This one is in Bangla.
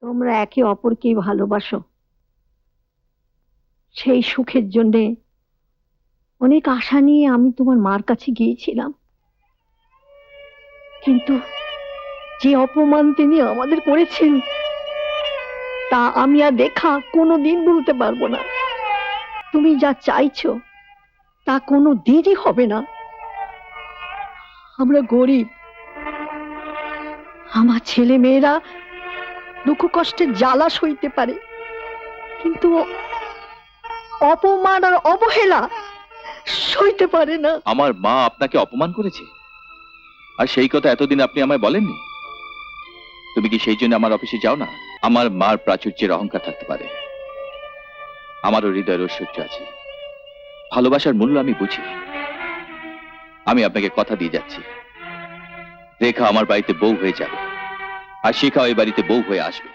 তোমরা একে অপরকেই ভালোবাসো, সেই সুখের জন্যে অনেক আশা নিয়ে আমি তোমার মার কাছে গিয়েছিলাম, কিন্তু যে অপমান তিনি আমাদের করেছেন তা আমি আর রেখা কোনোদিন ভুলতে পারবো না। তুমি যা চাইছো তা কোনো দিনই হবে না। আমরা গরিব, আমার ছেলে মেয়েরা দুঃখ কষ্টের জ্বালা সইতে পারে, কিন্তু অপমান আর অবহেলা সইতে পারে না। আমার মা আপনাকে অপমান করেছে, আর সেই কথা এতদিন আপনি আমায় বলেননি? তুমি কি সেই জন্য আমার অফিসে যাও না? আমার মার প্রাচুর্যের অহংকার থাকতে পারে, আমারও হৃদয়ের ঐশ্বর্য আছে। ভালোবাসার মূল্য আমি বুঝি। আমি আপনাকে কথা দিয়ে যাচ্ছি, রেখা আমার বাড়িতে বউ হয়ে যাবে, আর শিখাও এই বাড়িতে বউ হয়ে আসবে।